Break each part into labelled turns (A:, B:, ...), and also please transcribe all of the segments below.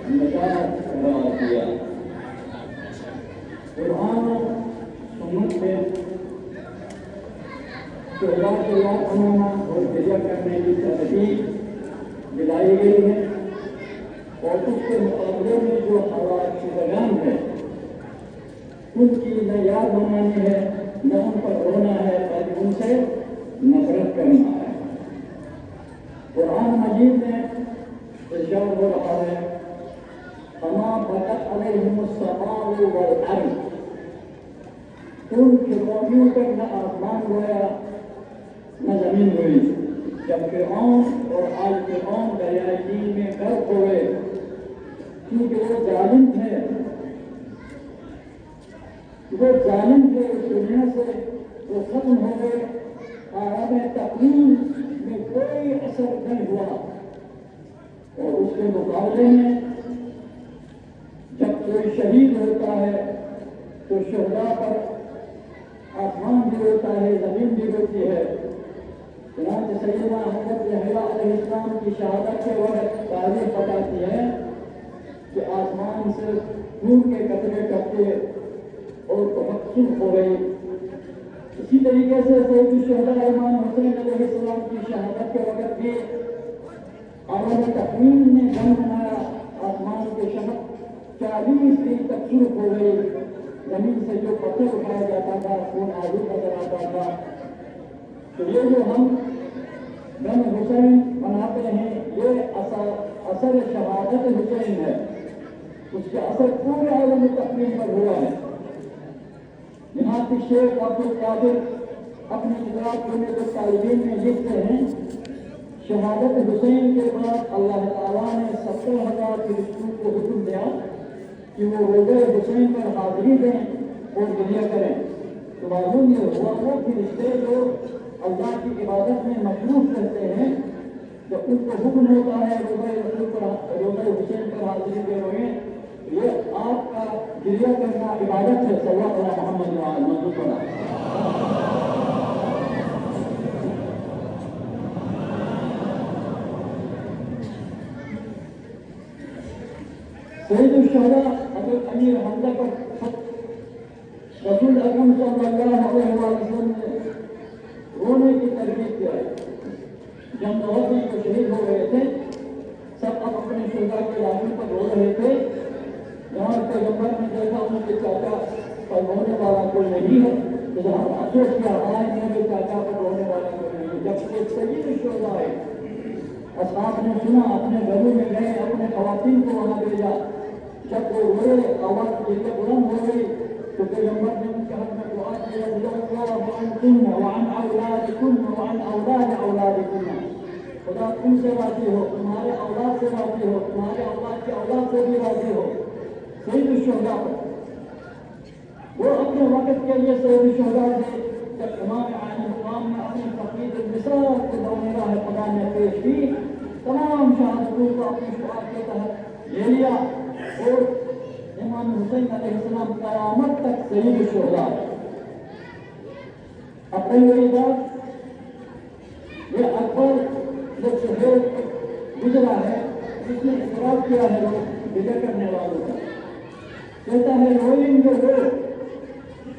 A: نجات قرار دیا۔ قرآن و سنت میں شہداء کو یاد بنانا اور فدیہ کرنے کی ترغیب دلائی گئی ہے، اور اس کے مقابلے میں جو حالات کی بیان ہے ان کی نہ یاد بنانی ہے نہ ان پر رونا ہے، بلکہ ان سے نفرت کرنا ہے۔ قرآن مجید میں ارشاد ہو رہا ہے فما بکت علیہم السماء والارض، ان کی قومیوں پر نہ آسمان رویا نہ زمین روئی جب فرعون اور آل فرعون دریائے نیل میں غرق ہوئے، کیونکہ وہ ظالم تھے، اس دنیا سے وہ ختم ہو گئے، عالم تقویم میں کوئی اثر نہیں ہوا۔ اور اس کے مقابلے میں جب کوئی شہید ہوتا ہے تو شہداء پر آسمان بھی روتا ہے، زمین بھی روتی ہے۔ چنانچہ سیدنا حضرت یحییٰ علیہ السلام کی شہادت کے وقت تاریخ بتاتی ہے کہ آسمان سے خون کے قطرے ٹپکے اور بہت سرخ ہو گئی۔ اسی طریقے سے سید الشہداء امام حسین علیہ السلام کی شہادت کے وقت بھی عالم تقویم نے جنگ بنایا، آسمان کے شہد 40 دن تک سرخ ہو گئی، زمین سے جو پتھر اٹھایا جاتا تھا خون آلود نظر آتا تھا۔ تو یہ جو ہم غم حسین مناتے ہیں یہ اثر شہادت حسین ہے، اس کا اثر پورے عالم تقویم پر ہوا ہے۔ یہاں کے شیخ عبد القادر اپنے کتاب الطالبین میں لکھتے ہیں شہادت حسین کے بعد اللہ تعالیٰ نے 70,000 فرشتوں کو حکم دیا کہ وہ روضہ حسین پر حاضری دیں اور دعا کریں۔ تو معلوم یہ ہوا وہ فرشتے جو اللہ کی عبادت میں مصروف رہتے ہیں، جب ان کو حکم ہوتا ہے روضہ حسین پر حاضری دے رہے ہیں، یہ آپ کا گریہ کرنا عبادت ہے۔ صلی اللہ علیہ محمد وآلہ سید الشہداء حضرت امیر حمزہ پر رسول اکرم صلی اللہ علیہ وسلم نے رونے کی ترغیب کیا ہے۔ جب نوازی کو شہید ہو گئے تھے، سب اپنے شہداء کے علاقے پر رو رہے تھے۔ جہاں پیغمبر نے دیکھا ان کے چاچا پر رونے والا کوئی نہیں ہے، تو جہاں افسوس کیا آئے میرے چاچا پر رونے والا کوئی نہیں ہے۔ جب کہ سید الشہداء آئے، اصحاب نے سنا، اپنے گھروں میں گئے، اپنے خواتین کو وہاں بھیجا۔ جب وہ روئے، آواز جیسے بلند ہو گئی تو پیغمبر نے ان کے حق میں دعا کیا اللہ عنکن وعن اولادکن وعن اولاد اولادکن، خدا تم سے راضی ہو، تمہارے اولاد سے راضی ہو، تمہارے اولاد کے اولاد سے بھی راضی ہو۔ سید الشہداء وہ اپنے وقت کے لیے سید الشہداء تھے۔ جب امام عالی مقام نے اپنی تقریر الوصال کو دورِ راہ خدا میں پیش کی، تمام شہادتوں کو اپنی شہادت کے تحت لے لیا، اور امام حسین علیہ السلام قیامت تک سید الشہداء۔ اب پہلی بات یہ اکبر جو شہید گزرا ہے، جس نے اعتراف کیا ہے بدعت کرنے والوں کا، کہتا ہے روئیں گے وہ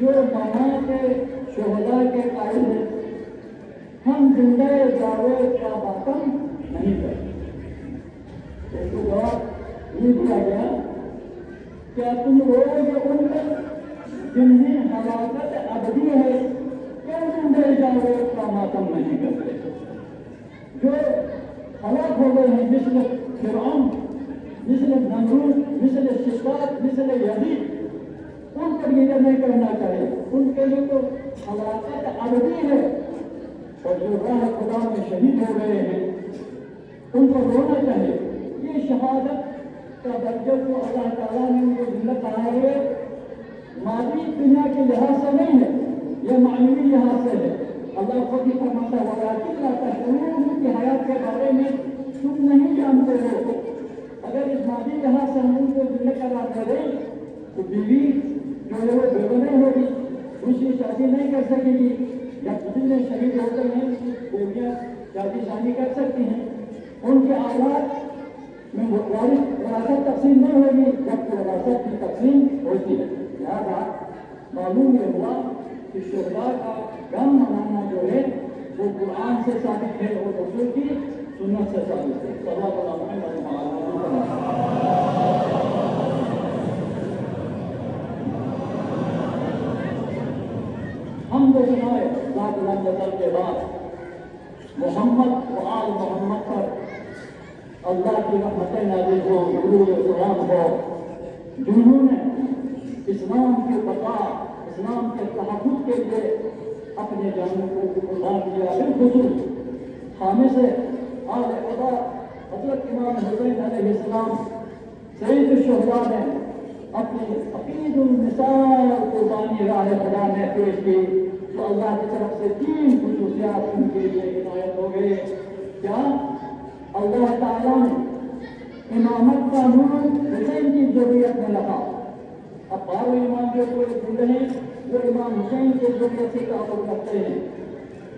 A: جو ممات شہداء کے قائل ہیں، ہم زندہ جاوید کا ماتم نہیں کرتے۔ اس کو جواب یہ دیا گیا کیا تم روئے گے ان پر جنہیں ہلاکت ابدی ہے، کیا زندہ جاوید کا ماتم نہیں کرتے؟ جو ہلاک ہو گئے ہیں، مثل فرعون، مثل نمرود، مثل شداد، مثل یزید، ان پر یہ نہیں کرنا چاہیے، ان کے لیے تو ہلاکت ابدی ہے۔ اور جو راہ خدا میں شہید ہو گئے ہیں ان کو رونا چاہیے۔ یہ شہادت کا درجہ جو اللہ تعالیٰ نے ان کو زندہ کرایا ہے، مادی دنیا کے لحاظ سے نہیں ہے، یہ معنوی لحاظ سے ہے۔ اللہ خود ہی فرماتا ہے وَلَٰكِنْ لَا تَعْلَمُونَ، ان کی حیات کے بارے میں تم نہیں جانتے ہو۔ اگر اس مادی لحاظ سے ہم ان کو زندہ کرا کریں تو بیوی جو ہے وہ بے ہوگی، دوسری شادی نہیں کر سکے گی، یا جتنے شہید ہوتے ہیں بیویاں شادی کر سکتی ہیں، ان کے اولاد میں وراثت تقسیم نہیں ہوگی جب وراثت کی تقسیم ہوتی ہے. لہٰذا معلوم یہ ہوا کہ شہداء کا غم منانا جو ہے وہ قرآن سے ثابت ہے اور رسول کی سنت سے ثابت ہے. صلی اللہ علیہ وسلم. ہم جو سنائے ذات الجلال کے بعد محمد و آل محمد پر اللہ کی رحمتیں نازل ہو، درود و سلام ہو، جنہوں نے اسلام کی بقا، اسلام کے تحفظ کے لیے اپنے جانوں کو قربان کیا. بالخصوص خامس آل خدا حضرت امام حسین علیہ السلام سید الشہداء نے اپنی عقید المثال قربانی راہ خدا میں پیش کی، تو اللہ کی طرف سے 3 خصوصیات ان کے لیے عنایت ہو گئے. کیا اللہ تعالیٰ نے امامت کا نور حسین کی ضروریت میں لگا. اب 12 امام جو کوئی بول رہے ہیں وہ امام حسین کی ضرورت سے تعلق رکھتے ہیں،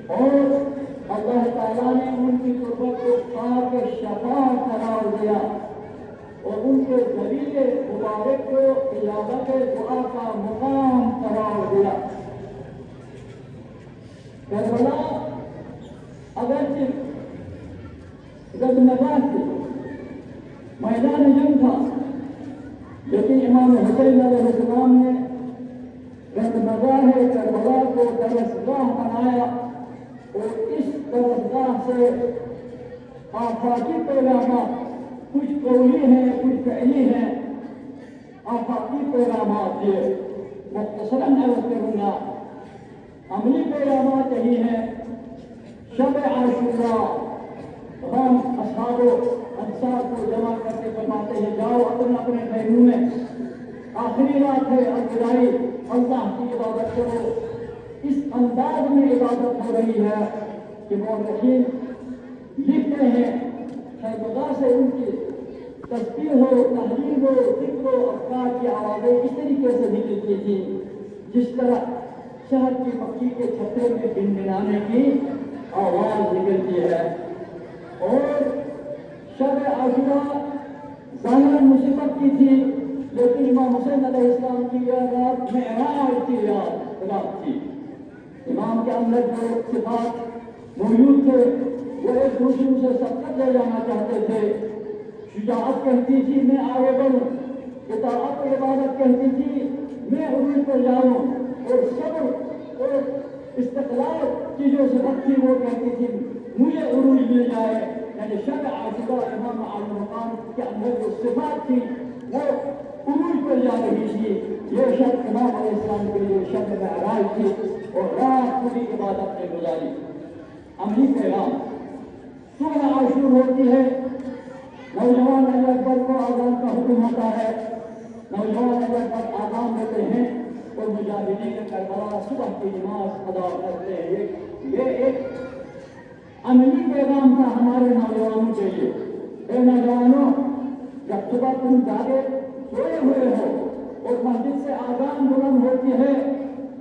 A: اور اللہ تعالیٰ نے ان کی قربت کو خاک شفا قرار دیا اور ان کے ذریعے مبارک کو اجابت دعا کا مقام قرار دیا. کربلا اگرچہ گزنگاہ تھی، میدان جنگ تھا، لیکن امام حسین علیہ السلام نے گزنگاہ کربلا کو درسگاہ بنایا اور اس درسگاہ سے آفاقی پیغامات، کچھ قولی ہیں کچھ فعلی ہیں، آفاقی پیغامات یہ مختصراً عرض کروں گا. عملی پیغامات یہی ہیں. شب عاشوراء ہم اصحاب و انصار کو جمع کر کے فرماتے ہیں جاؤ اپنے اپنے خیموں میں، آخری رات ہے الوداعی، اللہ کی عبادت کرو. اس انداز میں عبادت ہو رہی ہے کہ مورخین لکھتے ہیں خیمگاہ سے ان کی تسبیح ہو، تحلیل ہو، ذکر و اذکار کی آوازیں اس طریقے سے نکلتی تھی جس طرح شہر کی مکھی کے چھتے میں بنبنانے کی آواز نکلتی ہے. اور شب عاشوراء ظاہراً مصیبت کی تھی، لیکن امام حسین علیہ السلام کی یہ رات معراج کی رات تھی. امام کے اندر جو صفات موجود تھے وہ ایک دوسرے سے سبقت لے جانا چاہتے تھے. شجاعت کہتی تھی میں آگے بڑھوں، اطاعت و عبادت کہتی تھی میں عروج پر جاؤں، اور صبر اور استقلال کی جو صفت تھی وہ کہتی تھی مجھے عروج مل جائے. یعنی شب عاشوراء امام اعلی مقام کے اندر جو صفات تھی وہ عروج پر جا رہی تھی. یہ شب امام علیہ السلام کے لیے شب معراج تھی اور رات پوری عبادت میں گزاری. عملی پیغام صبح عاشور ہوتی ہے، نوجوان علی اکبر کو آزان کا حکم ہوتا ہے، نوجوان علی اکبر آزان دیتے ہیں اور مجاہدین کربلا صبح کی نماز ادا کرتے ہیں. یہ ایک عملی پیغام تھا ہمارے نوجوانوں کے لیے. اے نوجوانوں، جب صبح تم جاگے سوئے ہوئے ہو اور مسجد سے آزان بلند ہوتی ہے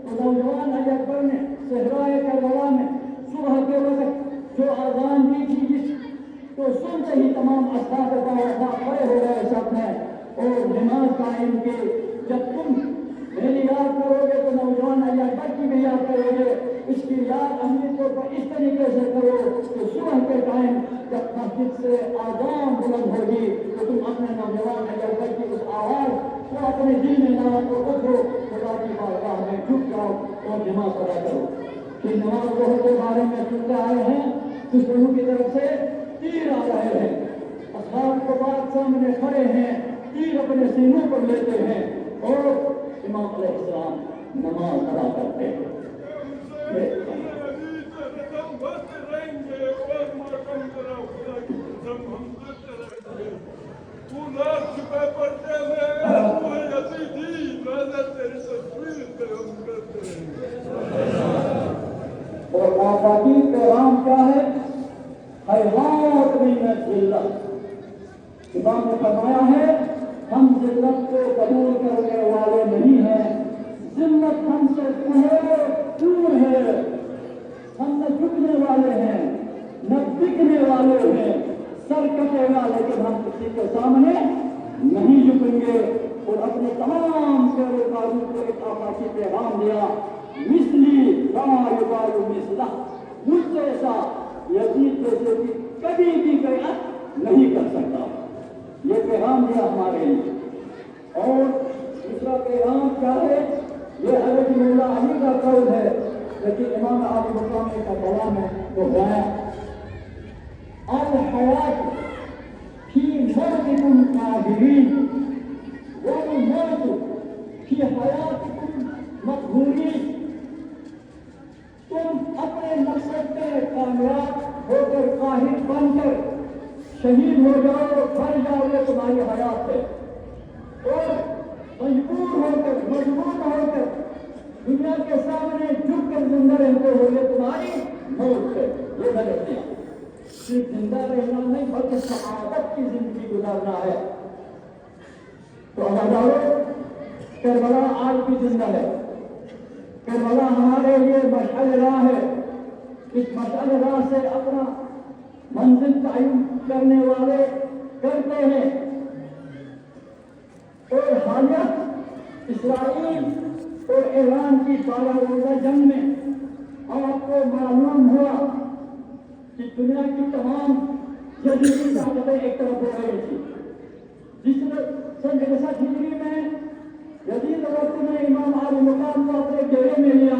A: تو نوجوان علی اکبر نے صحرائے کربلا میں صبح کے وقت جو آزان دی تھی جس تو سنتے ہی تمام اصحاب کھڑے ہو گئے سب نے اور نماز قائم کی. جب تم میری یاد کرو گے تو نوجوان علی اکبر کی بھی یاد کرو گے. اس کی یاد عملی طور پر اس طریقے سے کرو کہ صبح کے ٹائم جب مسجد سے آزان بلند ہوگی تو تم اپنے نوجوان علی اکبر کی اس آواز کو اپنے دل میں نہ رکھو، خدا کی بارگاہ میں جھک جاؤ اور نماز ادا کرو. کہ نماز روح کے بارے میں سنتے آئے ہیں، دشمنوں کی طرف سے تیر آ رہے ہیں، اصحاب کو بات سامنے کھڑے ہیں، تیر اپنے سینوں پر لیتے ہیں اور امام علیہ السلام نماز ادا کرتے ہیں. اور آفاقی پیغام کیا ہے؟ حیات من الذلت. امام نے فرمایا ہے ہم ذلت کو قبول کرنے والے نہیں ہیں، ذلت ہم سے دور ہے. ہم نہ جھکنے والے ہیں نہ بکنے والے ہیں، سر کٹے گا لیکن ہم کسی کے سامنے نہیں جھکیں گے. اور اپنے تمام پیروکاروں کو ایک آقائی پیغام دیا, مثلی لا یبال مثلہ, مجھ جیسا یزید جیسے بھی کبھی بھی بیعت نہیں کر سکتا. یہ پیغام دیا ہمارے لیے. اور دوسرا پیغام کیا ہے؟ یہ حضرت مولا علی کا قول ہے, لیکن امام علی مقام کا کلام ہے تو گایا الحیات فی موتکم قاہرین والموت فی حیاتکم مقہورین. تم اپنے مقصد میں کامیاب ہو کر قاہر بن کر شہید ہو جاؤ, مر جاؤ, یہ تمہاری حیات ہے. اور مجبور ہو کر مضبوط ہو کر دنیا کے سامنے جھک کر زندہ رہتے ہو, یہ تمہاری موت ہے. یہ غلط ہے. صرف زندہ رہنا نہیں بلکہ سعادت کی زندگی گزارنا ہے. تو ہزاروں کربلا آج بھی زندہ ہے. کربلا ہمارے لیے مشعل راہ ہے. اس مشعل راہ سے اپنا منزل تعین کرنے والے کرتے ہیں. اور حالیہ اسرائیل اور ایران کی 12 روزہ جنگ میں آپ کو معلوم ہوا کہ دنیا کی تمام جدیدی طاقتیں ایک طرف ہو گئی تھی. جس سن 61 ہجری میں جدید وقت میں امام علی مقام کو اپنے گھیرے میں لیا